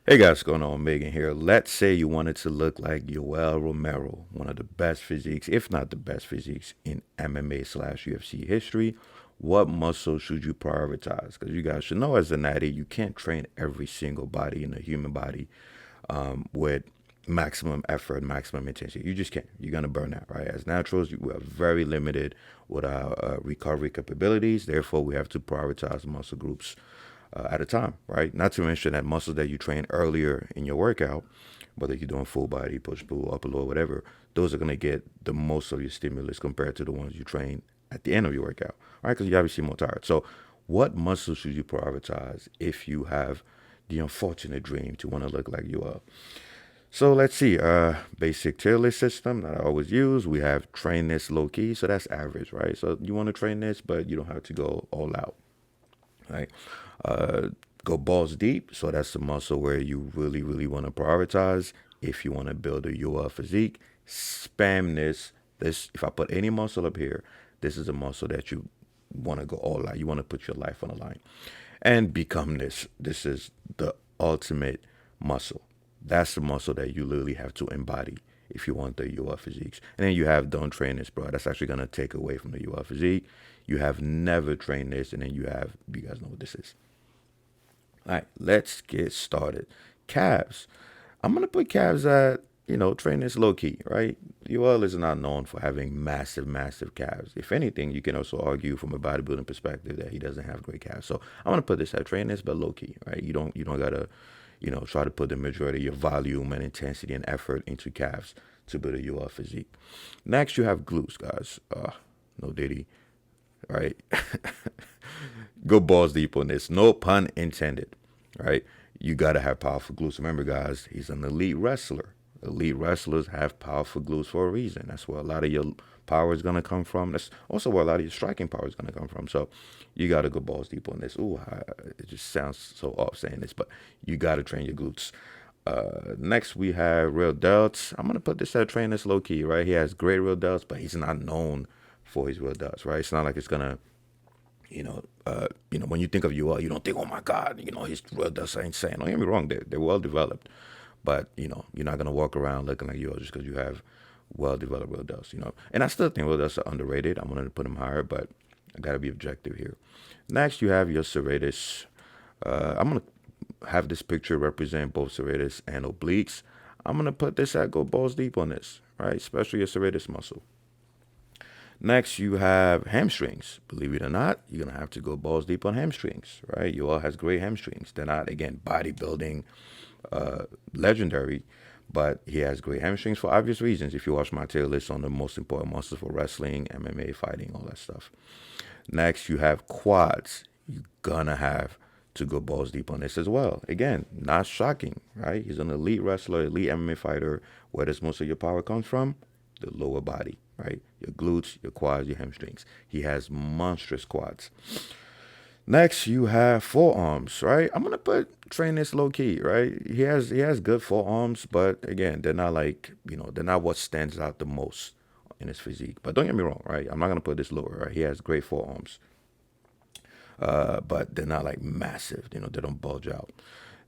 Hey guys, what's going on? Megan here. Let's say you wanted to look like Yoel Romero, one of the best physiques, if not the best physiques in MMA slash UFC history. What muscle should you prioritize? Because you guys should know as an athlete, you can't train every single body in the human body with maximum effort, maximum intensity. You just can't. You're gonna burn out, right? As naturals, we are very limited with our recovery capabilities. Therefore, we have to prioritize muscle groups at a time, right? Not to mention that muscles that you train earlier in your workout, whether you're doing full body, push pull, upper lower, whatever, those are gonna get the most of your stimulus compared to the ones you train at the end of your workout, right? Because you're obviously more tired. So, what muscles should you prioritize if you have the unfortunate dream to want to look like you are? So let's see. Basic tier list system that I always use. We have train this low key, so that's average, right? So you want to train this, but you don't have to go all out, right? Uh, Go balls deep. So that's the muscle where you really, really want to prioritize. If you want to build a UL physique, spam this. This, if I put any muscle up here, this is a muscle that you want to go all out. You want to put your life on the line and become this. This is the ultimate muscle. That's the muscle that you literally have to embody if you want the UL physiques. And then you have don't train this, bro. That's actually gonna take away from the UL physique. You have never trained this, and then you guys know what this is. All right, let's get started. Calves. I'm gonna put calves at train this low key, right? UL is not known for having massive, massive calves. If anything, you can also argue from a bodybuilding perspective that he doesn't have great calves. So I'm gonna put this at train this, but low key, right? You don't gotta, try to put the majority of your volume and intensity and effort into calves to build a UL physique. Next, you have glutes, guys. No diddy, right? Go balls deep on this. No pun intended, right? You got to have powerful glutes. Remember, guys, he's an elite wrestler. Elite wrestlers have powerful glutes for a reason. That's where a lot of your power is going to come from. That's also where a lot of your striking power is going to come from. So you got to go balls deep on this. It just sounds so off saying this, but you got to train your glutes. Next, we have real delts. I'm going to put this at train this low key, right? He has great real delts, but he's not known for his real delts, right? It's not like it's going to when you think of UL, you don't think, oh my God, his real delts are insane. Don't get me wrong, they're well developed, but you're not gonna walk around looking like UL just because you have well developed real delts. And I still think real delts are underrated. I'm gonna put them higher, but I gotta be objective here. Next, you have your serratus. I'm gonna have this picture represent both serratus and obliques. I'm gonna put this at go balls deep on this, right? Especially your serratus muscle. Next, you have hamstrings. Believe it or not, you're gonna have to go balls deep on hamstrings, right? Yoel has great hamstrings. They're not, again, bodybuilding legendary, but he has great hamstrings for obvious reasons. If you watch my tier list on the most important muscles for wrestling, MMA, fighting, all that stuff. Next, you have quads. You're gonna have to go balls deep on this as well. Again, not shocking, right? He's an elite wrestler, elite MMA fighter. Where does most of your power comes from? The lower body, right? Your glutes, your quads, your hamstrings. He has monstrous quads. Next, you have forearms, right? I'm gonna put train this low key, right? He has good forearms, but again, they're not like they're not what stands out the most in his physique. But don't get me wrong, right? I'm not gonna put this lower, right? He has great forearms, but they're not like massive. They don't bulge out.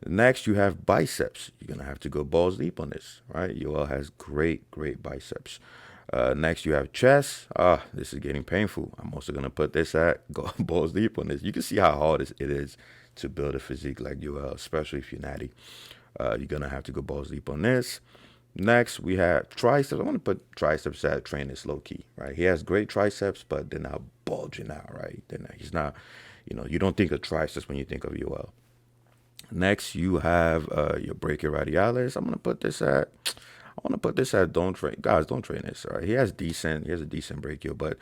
Next, you have biceps. You're gonna have to go balls deep on this, right? Yoel has great, great biceps. Next, you have chest. This is getting painful. I'm also gonna put this at go balls deep on this. You can see how hard it is to build a physique like Yoel, especially if you're natty. You're gonna have to go balls deep on this. Next, we have triceps. I want to put triceps at train this low key, right? He has great triceps, but they're not bulging out, right? He's not, you don't think of triceps when you think of Yoel. Next, you have your brachioradialis. I want to put this at don't train. Guys, don't train this. All right, he has a decent brachial, but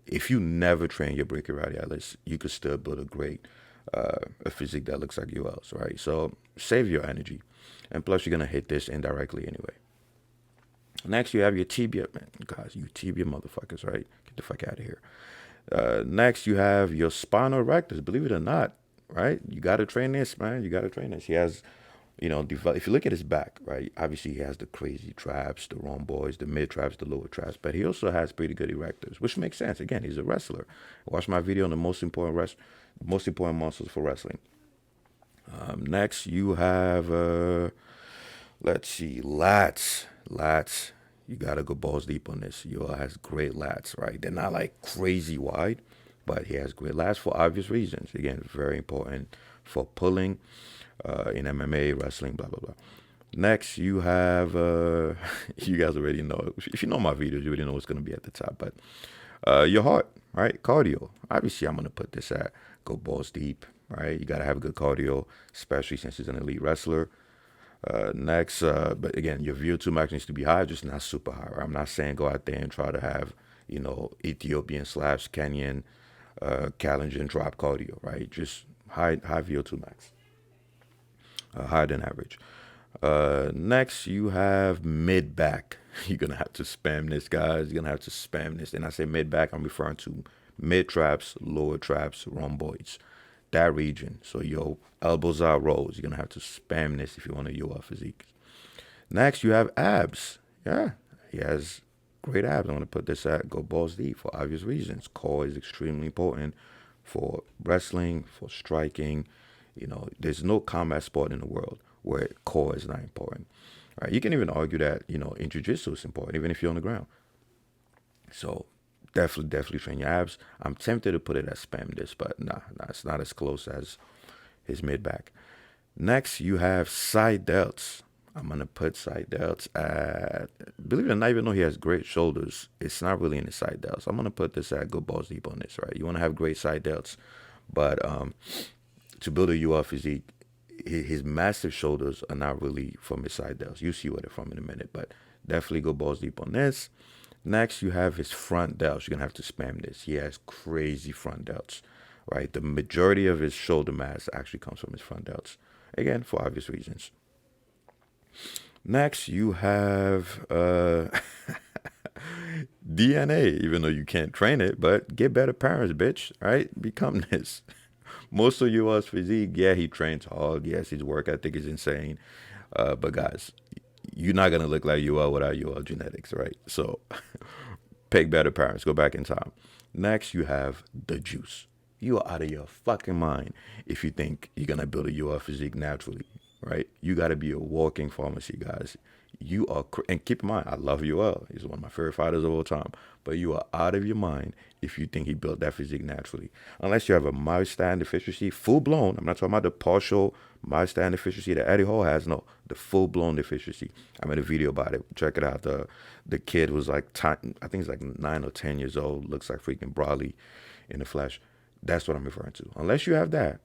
if you never train your brachioradialis, you could still build a great a physique that looks like yours, right? So save your energy, and plus you're gonna hit this indirectly anyway. Next, you have your tibia, man. Guys, you tibia motherfuckers, right? Get the fuck out of here. Next, you have your spinal rectus. Believe it or not, right? You got to train this, man. You got to train this. He has, if you look at his back, right? Obviously, he has the crazy traps, the rhomboids, the mid traps, the lower traps, but he also has pretty good erectors, which makes sense. Again, he's a wrestler. Watch my video on the most important muscles for wrestling. Next, you have, let's see, lats. Lats. You gotta go balls deep on this. Yoel has great lats, right? They're not like crazy wide, but he has great lats for obvious reasons. Again, very important for pulling in MMA, wrestling, blah blah blah. Next, you have, you guys already know. If you know my videos, you already know what's gonna be at the top. But your heart, right? Cardio. Obviously, I'm gonna put this at go balls deep, right? You gotta have a good cardio, especially since he's an elite wrestler. Next, but again, your VO2 max needs to be high, just not super high. Right? I'm not saying go out there and try to have, Ethiopian slash Kenyan, Kalenjin drop cardio, right? Just high VO2 max, higher than average. Next, you have mid back. You're gonna have to spam this, guys. You're gonna have to spam this. And I say mid back, I'm referring to mid traps, lower traps, rhomboids, that region. So your elbows out rolls. You're gonna have to spam this if you want a UR physique. Next, you have abs. Yeah, he has great abs. I'm gonna put this at go balls deep for obvious reasons. Core is extremely important for wrestling, for striking. There's no combat sport in the world where core is not important. Right? You can even argue that, in jiu-jitsu is important, even if you're on the ground. So definitely train your abs. I'm tempted to put it as spam this, but nah, it's not as close as his mid back. Next, you have side delts. I'm gonna put side delts at, believe it or not, even though he has great shoulders, it's not really in his side delts. I'm gonna put this at go balls deep on this, right? You wanna have great side delts, but to build a UR physique, his massive shoulders are not really from his side delts. You see what they're from in a minute, but definitely go balls deep on this. Next, you have his front delts. You're gonna have to spam this. He has crazy front delts, right? The majority of his shoulder mass actually comes from his front delts. Again, for obvious reasons. Next, you have DNA, even though you can't train it, but get better parents, bitch, right? Become this. Most of UR's physique, yeah, he trains hard. Yes, his work ethic is insane. But guys, you're not gonna look like you are without your genetics, right? So pick better parents. Go back in time. Next, you have the juice. You are out of your fucking mind if you think you're gonna build a UR physique naturally, right? You gotta be a walking pharmacy, guys. You are, and keep in mind, I love UL. He's one of my favorite fighters of all time. But you are out of your mind if you think he built that physique naturally. Unless you have a myostatin deficiency, full blown. I'm not talking about the partial myostatin deficiency that Eddie Hall has. No, the full blown deficiency. I made a video about it. Check it out. The kid was like, I think he's like 9 or 10 years old. Looks like freaking Brawley in the flesh. That's what I'm referring to. Unless you have that,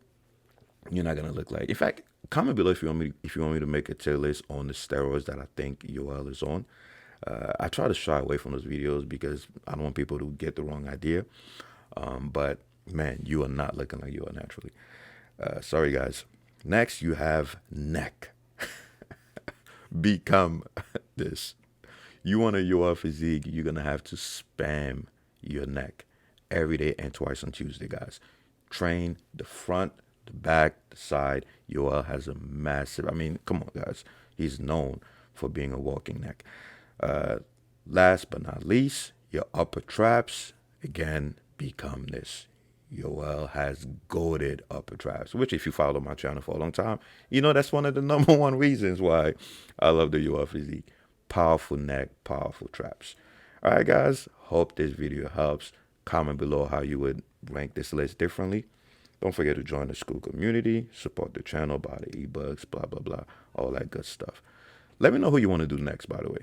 you're not gonna look like. In fact, comment below if you want me to make a tier list on the steroids that I think Yoel is on. I try to shy away from those videos because I don't want people to get the wrong idea. But man, you are not looking like you are naturally. Sorry, guys. Next, you have neck. Become this. You want a UR physique, you're gonna have to spam your neck every day and twice on Tuesday, guys. Train the front, the back, the side. Yoel has a massive, I mean, come on, guys. He's known for being a walking neck. Last but not least, your upper traps. Again, become this. Yoel has goated upper traps, which if you follow my channel for a long time, you know that's one of the number one reasons why I love the UR physique. Powerful neck, powerful traps. All right, guys. Hope this video helps. Comment below how you would rank this list differently. Don't forget to join the school community, support the channel, buy the ebooks, blah, blah, blah, all that good stuff. Let me know who you want to do next, by the way.